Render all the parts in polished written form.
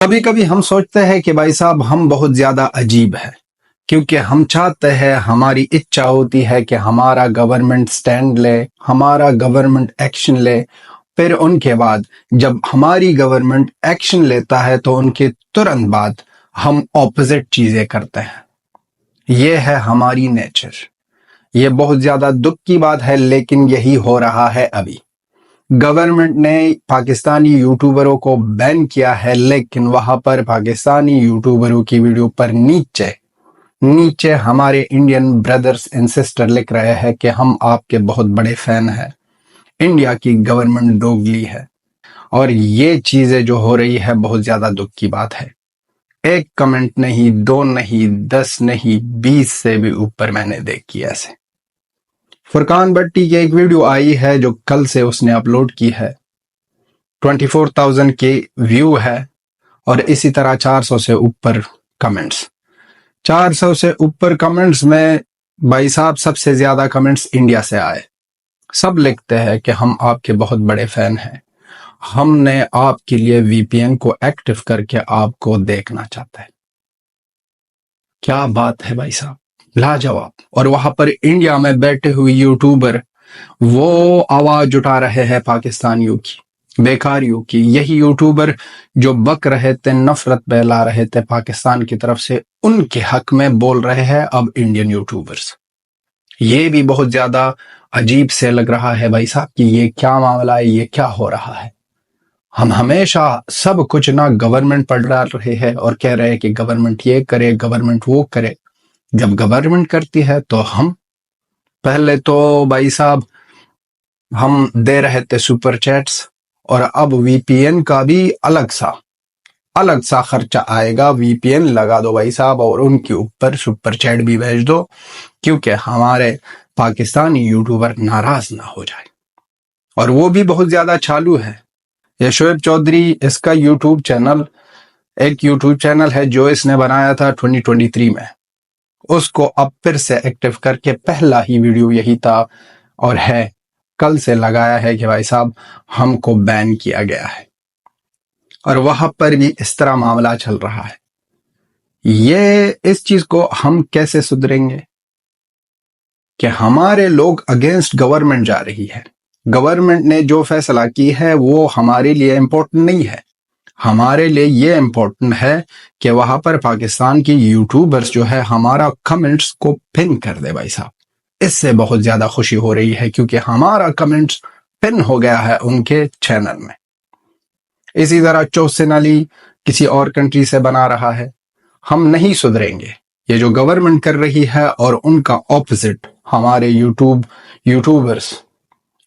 کبھی کبھی ہم سوچتے ہیں کہ بھائی صاحب ہم بہت زیادہ عجیب ہے، کیونکہ ہم چاہتے ہیں، ہماری اچھا ہوتی ہے کہ ہمارا گورنمنٹ سٹینڈ لے، ہمارا گورنمنٹ ایکشن لے، پھر ان کے بعد جب ہماری گورنمنٹ ایکشن لیتا ہے تو ان کے ترنت بعد ہم اپوزٹ چیزیں کرتے ہیں۔ یہ ہے ہماری نیچر۔ یہ بہت زیادہ دکھ کی بات ہے، لیکن یہی ہو رہا ہے ابھی۔ گورنمنٹ نے پاکستانی یوٹیوبروں کو بین کیا ہے، لیکن وہاں پر پاکستانی یوٹیوبروں کی ویڈیو پر نیچے ہمارے انڈین بردرز اینڈ سسٹر لکھ رہے ہیں کہ ہم آپ کے بہت بڑے فین ہیں، انڈیا کی گورنمنٹ دوگلی ہے۔ اور یہ چیزیں جو ہو رہی ہے بہت زیادہ دکھ کی بات ہے۔ ایک کمنٹ نہیں، 2 نہیں، 10 نہیں، 20 سے بھی اوپر میں نے دیکھی ایسے۔ فرقان بٹی کی ایک ویڈیو آئی ہے جو کل سے اس نے اپلوڈ کی ہے، 24,000 کے ویو ہے، اور اسی طرح 400 سے اوپر کمنٹس۔ 400 سے اوپر کمنٹس میں بھائی صاحب سب سے زیادہ کمنٹس انڈیا سے آئے۔ سب لکھتے ہیں کہ ہم آپ کے بہت بڑے فین ہیں، ہم نے آپ کے لیے وی پی این کو ایکٹیو کر کے آپ کو دیکھنا چاہتے ہیں۔ کیا بات ہے بھائی صاحب، لاجواب۔ اور وہاں پر انڈیا میں بیٹھے ہوئے یوٹیوبر وہ آواز جٹا رہے ہیں پاکستانیوں کی، بیکاریوں کی۔ یہی یوٹیوبر جو بک رہے تھے، نفرت پھیلا رہے تھے پاکستان کی طرف سے، ان کے حق میں بول رہے ہیں اب انڈین یوٹیوبرز۔ یہ بھی بہت زیادہ عجیب سے لگ رہا ہے بھائی صاحب کہ یہ کیا معاملہ ہے، یہ کیا ہو رہا ہے۔ ہم ہمیشہ سب کچھ نہ گورنمنٹ پر ڈال رہے ہیں اور کہہ رہے ہیں کہ گورنمنٹ یہ کرے، گورنمنٹ وہ کرے۔ جب گورنمنٹ کرتی ہے تو ہم پہلے تو بھائی صاحب ہم دے رہے تھے سپر چیٹس، اور اب وی پی این کا بھی الگ سا خرچہ آئے گا۔ وی پی این لگا دو بھائی صاحب، اور ان کے اوپر سپر چیٹ بھی بھیج دو، کیونکہ ہمارے پاکستانی یوٹیوبر ناراض نہ ہو جائے۔ اور وہ بھی بہت زیادہ چالو ہے۔ یہ شعیب چودھری، اس کا یوٹیوب چینل، ایک یوٹیوب چینل ہے جو اس نے بنایا تھا 2023 میں، اس کو اب پھر سے ایکٹیو کر کے پہلا ہی ویڈیو یہی تھا اور ہے، کل سے لگایا ہے کہ بھائی صاحب ہم کو بین کیا گیا ہے۔ اور وہاں پر بھی اس طرح معاملہ چل رہا ہے۔ اس چیز کو ہم کیسے سدھریں گے کہ ہمارے لوگ اگینسٹ گورنمنٹ جا رہی ہے۔ گورنمنٹ نے جو فیصلہ کی ہے وہ ہمارے لیے امپورٹنٹ نہیں ہے۔ ہمارے لیے یہ امپورٹنٹ ہے کہ وہاں پر پاکستان کی یوٹیوبرز جو ہے ہمارا کمنٹس کو پن کر دے بھائی صاحب۔ اس سے بہت زیادہ خوشی ہو رہی ہے، کیونکہ ہمارا کمنٹس پن ہو گیا ہے ان کے چینل میں۔ اسی طرح چوسن علی کسی اور کنٹری سے بنا رہا ہے۔ ہم نہیں سدھریں گے۔ یہ جو گورنمنٹ کر رہی ہے اور ان کا اپوزٹ ہمارے یوٹیوبرز،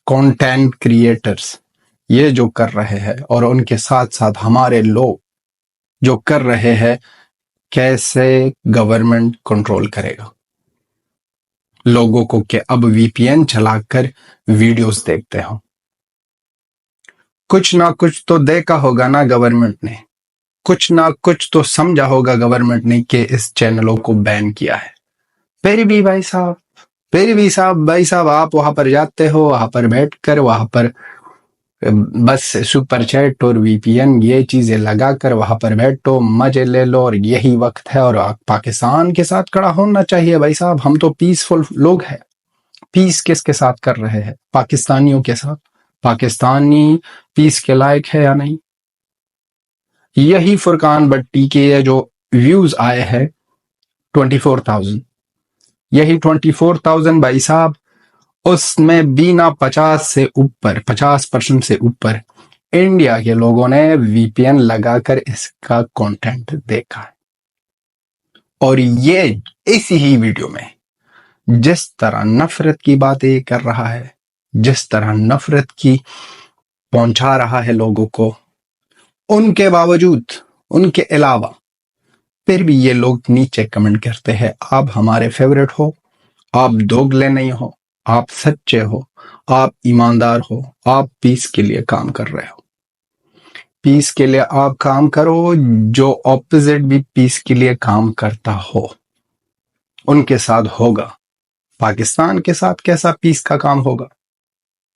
کنٹینٹ کریٹرز یہ جو کر رہے ہیں، اور ان کے ساتھ ساتھ ہمارے لوگ جو کر رہے ہیں، کیسے گورنمنٹ کنٹرول کرے گا لوگوں کو کہ اب وی پی این چلا کر ویڈیوز دیکھتے ہوں؟ کچھ نہ کچھ تو دیکھا ہوگا نا گورنمنٹ نے، کچھ نہ کچھ تو سمجھا ہوگا گورنمنٹ نے کہ اس چینلوں کو بین کیا ہے۔ پھر بھی بھائی صاحب آپ وہاں پر جاتے ہو، وہاں پر بیٹھ کر وہاں پر بس سپر چیٹ اور وی پی این یہ چیزیں لگا کر وہاں پر بیٹھو، مزے لے لو، اور یہی وقت ہے۔ اور پاکستان کے ساتھ کھڑا ہونا چاہیے بھائی صاحب، ہم تو پیسفل لوگ ہیں۔ پیس کس کے ساتھ کر رہے ہیں؟ پاکستانیوں کے ساتھ۔ پاکستانی پیس کے لائق ہے یا نہیں؟ یہی فرقان بٹی کے جو ویوز آئے ہیں 24,000، یہی 24,000 بھائی صاحب، اس میں بھی نہ 50% سے اوپر انڈیا کے لوگوں نے وی پی این لگا کر اس کا کنٹینٹ دیکھا ہے۔ اور یہ اسی ہی ویڈیو میں جس طرح نفرت کی باتیں کر رہا ہے، جس طرح نفرت کی پہنچا رہا ہے لوگوں کو، ان کے باوجود، ان کے علاوہ پھر بھی یہ لوگ نیچے کمنٹ کرتے ہیں، آپ ہمارے فیوریٹ ہو، آپ دوگلے نہیں ہو، آپ سچے ہو، آپ ایماندار ہو، آپ پیس کے لیے کام کر رہے ہو۔ پیس کے لیے آپ کام کرو، جو اپوزٹ بھی پیس کے لیے کام کرتا ہو ان کے ساتھ ہوگا۔ پاکستان کے ساتھ کیسا پیس کا کام ہوگا؟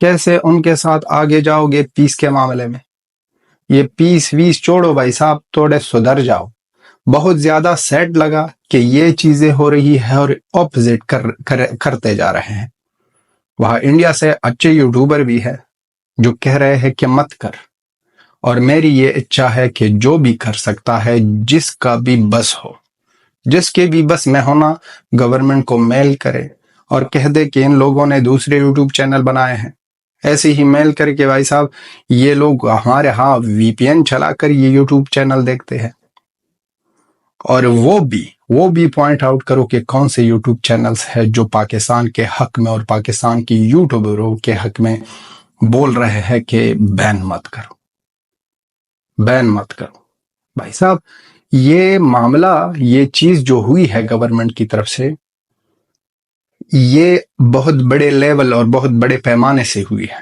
کیسے ان کے ساتھ آگے جاؤ گے پیس کے معاملے میں؟ یہ پیس ویس چھوڑو بھائی صاحب، تھوڑے سدھر جاؤ. بہت زیادہ سیڈ لگا کہ یہ چیزیں ہو رہی ہے اور اپوزٹ کرتے جا رہے ہیں. وہاں انڈیا سے اچھے یوٹیوبر بھی ہے جو کہہ رہے ہیں کہ مت کر، اور میری یہ اچھا ہے کہ جو بھی کر سکتا ہے، جس کا بھی بس ہو، جس کے بھی بس میں ہونا، گورنمنٹ کو میل کرے اور کہہ دے کہ ان لوگوں نے دوسرے یوٹیوب چینل بنائے ہیں. ایسے ہی میل کر کے بھائی صاحب یہ لوگ ہمارے ہاں وی پی این چلا کر یہ یوٹیوب چینل دیکھتے ہیں، اور وہ بھی پوائنٹ آؤٹ کرو کہ کون سے یوٹیوب چینلز ہے جو پاکستان کے حق میں اور پاکستان کی یوٹیوبروں کے حق میں بول رہے ہیں کہ بین مت کرو. بھائی صاحب یہ معاملہ، یہ چیز جو ہوئی ہے گورنمنٹ کی طرف سے، یہ بہت بڑے لیول اور بہت بڑے پیمانے سے ہوئی ہے.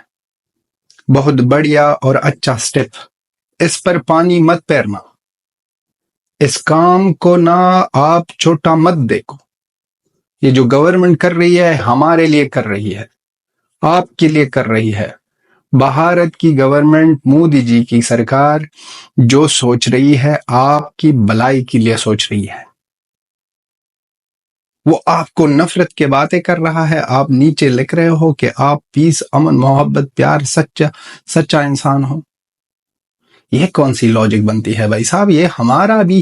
بہت بڑھیا اور اچھا سٹیپ. اس پر پانی مت پھیرنا، اس کام کو نہ آپ چھوٹا مت دیکھو. یہ جو گورنمنٹ کر رہی ہے ہمارے لیے کر رہی ہے، آپ کے لیے کر رہی ہے. بھارت کی گورنمنٹ، مودی جی کی سرکار جو سوچ رہی ہے آپ کی بلائی کے لیے سوچ رہی ہے. وہ آپ کو نفرت کے باتیں کر رہا ہے، آپ نیچے لکھ رہے ہو کہ آپ پیس، امن، محبت، پیار، سچا انسان ہو. یہ کون سی لاجک بنتی ہے بھائی صاحب؟ یہ ہمارا بھی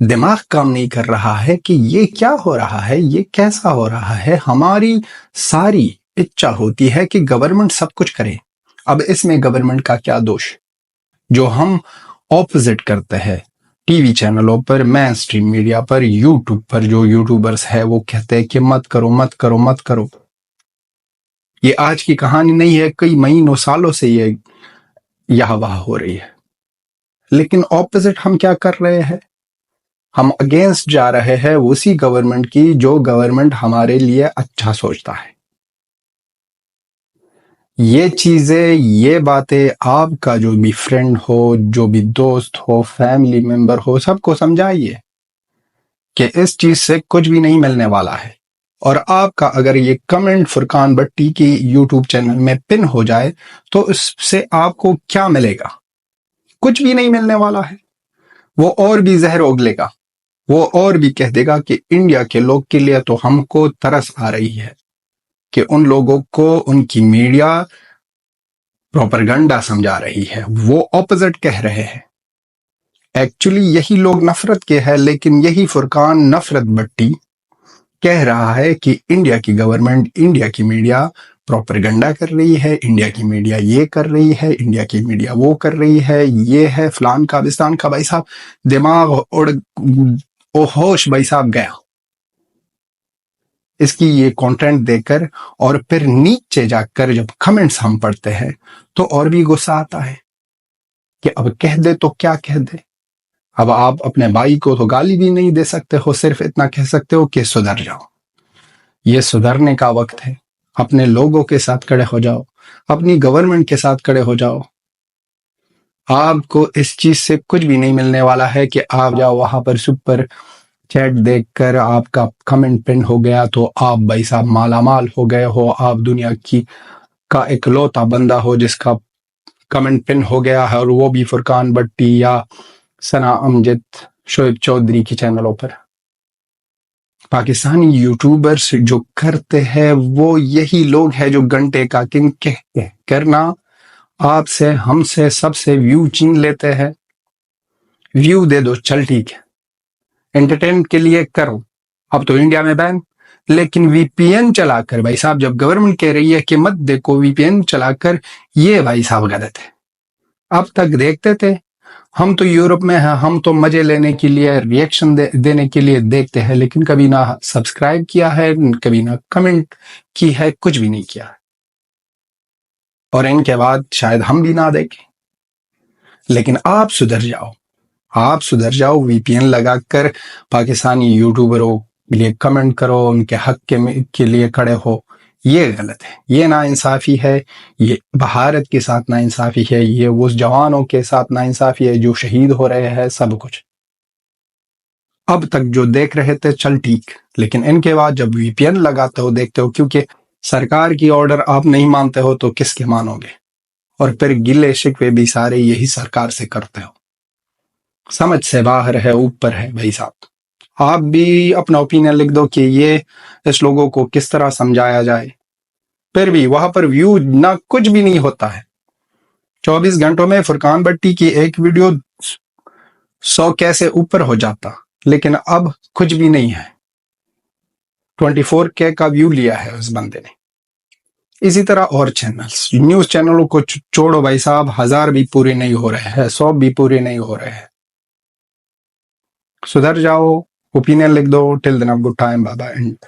دماغ کام نہیں کر رہا ہے کہ یہ کیا ہو رہا ہے، یہ کیسا ہو رہا ہے. ہماری ساری اچھا ہوتی ہے کہ گورنمنٹ سب کچھ کرے. اب اس میں گورنمنٹ کا کیا دوش جو ہم اپوزٹ کرتے ہیں؟ ٹی وی چینلوں پر، مین سٹریم میڈیا پر، یوٹیوب پر جو یوٹیوبرز ہیں وہ کہتے ہیں کہ مت کرو مت کرو مت کرو. یہ آج کی کہانی نہیں ہے، کئی مہینوں سالوں سے یہ یہاں وہاں ہو رہی ہے. لیکن اپوزٹ ہم کیا کر رہے ہیں؟ ہم اگینسٹ جا رہے ہیں اسی گورنمنٹ کی جو گورنمنٹ ہمارے لیے اچھا سوچتا ہے. یہ چیزیں، یہ باتیں آپ کا جو بھی فرینڈ ہو، جو بھی دوست ہو، فیملی ممبر ہو، سب کو سمجھائیے کہ اس چیز سے کچھ بھی نہیں ملنے والا ہے. اور آپ کا اگر یہ کمنٹ فرقان بٹی کی یوٹیوب چینل میں پن ہو جائے تو اس سے آپ کو کیا ملے گا؟ کچھ بھی نہیں ملنے والا ہے. وہ اور بھی زہر اگلے گا، وہ اور بھی کہہ دے گا کہ انڈیا کے لوگ کے لیے تو ہم کو ترس آ رہی ہے کہ ان لوگوں کو ان کی میڈیا پروپرگنڈا سمجھا رہی ہے. وہ اپوزٹ کہہ رہے ہیں. ایکچولی یہی لوگ نفرت کے ہیں، لیکن یہی فرقان نفرت بٹی کہہ رہا ہے کہ انڈیا کی گورنمنٹ، انڈیا کی میڈیا پروپرگنڈا کر رہی ہے، انڈیا کی میڈیا یہ کر رہی ہے، انڈیا کی میڈیا وہ کر رہی ہے، یہ ہے فلان کا بستان کا. بھائی صاحب دماغ ہوش بھائی صاحب گیا اس کی یہ کنٹینٹ دے کر. اور پھر نیچے جا کر جب کمنٹس ہم پڑھتے ہیں تو اور بھی غصہ آتا ہے کہ اب کہہ دے تو کیا کہہ دے. اب آپ اپنے بھائی کو تو گالی بھی نہیں دے سکتے ہو، صرف اتنا کہہ سکتے ہو کہ سدھر جاؤ. یہ سدھرنے کا وقت ہے. اپنے لوگوں کے ساتھ کھڑے ہو جاؤ، اپنی گورنمنٹ کے ساتھ کھڑے ہو جاؤ. آپ کو اس چیز سے کچھ بھی نہیں ملنے والا ہے کہ آپ جاؤ وہاں پر سپر چیٹ دیکھ کر آپ کا کمنٹ پن ہو گیا تو آپ بھائی صاحب مالا مال ہو گئے ہو، آپ دنیا کی کا اکلوتا بندہ ہو جس کا کمنٹ پن ہو گیا ہے، اور وہ بھی فرقان بٹی یا ثنا امجد، شعیب چودھری کی چینلوں پر. پاکستانی یوٹیوبرز جو کرتے ہیں وہ یہی لوگ ہیں جو گھنٹے کا کن کہہ کرنا آپ سے، ہم سے، سب سے ویو چین لیتے ہیں. ویو دے دو، چل ٹھیک ہے، انٹرٹینمنٹ کے لیے کرو. اب تو انڈیا میں بین، لیکن وی پی این چلا کر بھائی صاحب جب گورنمنٹ کہہ رہی ہے کہ مت دیکھو، وی پی این چلا کر، یہ بھائی صاحب غلط ہے. اب تک دیکھتے تھے ہم تو یورپ میں ہیں، ہم تو مزے لینے کے لیے، ریئیکشن دینے کے لیے دیکھتے ہیں، لیکن کبھی نہ سبسکرائب کیا ہے، کبھی نہ کمنٹ کی ہے، کچھ بھی نہیں کیا ہے. اور ان کے بعد شاید ہم بھی نہ دیکھیں. لیکن آپ سدھر جاؤ، آپ سدھر جاؤ. وی پی این لگا کر پاکستانی یوٹیوبروں کے لیے کمنٹ کرو، ان کے حق کے لیے کھڑے ہو. یہ غلط ہے، یہ نا انصافی ہے، یہ بھارت کے ساتھ نا انصافی ہے، یہ اس جوانوں کے ساتھ نا انصافی ہے جو شہید ہو رہے ہیں. سب کچھ اب تک جو دیکھ رہے تھے چل ٹھیک، لیکن ان کے بعد جب وی پی این لگاتے ہو، دیکھتے ہو، کیونکہ سرکار کی آرڈر آپ نہیں مانتے ہو تو کس کے مانو گے؟ اور پھر گلے شکوے بھی سارے یہی سرکار سے کرتے ہو. سمجھ سے باہر ہے، اوپر ہے بھائی صاحب. آپ بھی اپنا اوپینین لکھ دو کہ یہ اس لوگوں کو کس طرح سمجھایا جائے. پھر بھی وہاں پر ویو نہ کچھ بھی نہیں ہوتا ہے. 24 گھنٹوں میں فرقان بٹی کی ایک ویڈیو 100 کیسے اوپر ہو جاتا، لیکن اب کچھ بھی نہیں ہے. 24K کا ویو لیا ہے اس بندے نے. اسی طرح اور چینلز، نیوز چینلوں کو چھوڑو بھائی صاحب، 1000 بھی پورے نہیں ہو رہے ہیں، 100 بھی پورے نہیں ہو رہے ہیں. سدھر جاؤ، اوپینین لکھ دو. ٹل دین گڈ ٹائم، بابا اینڈ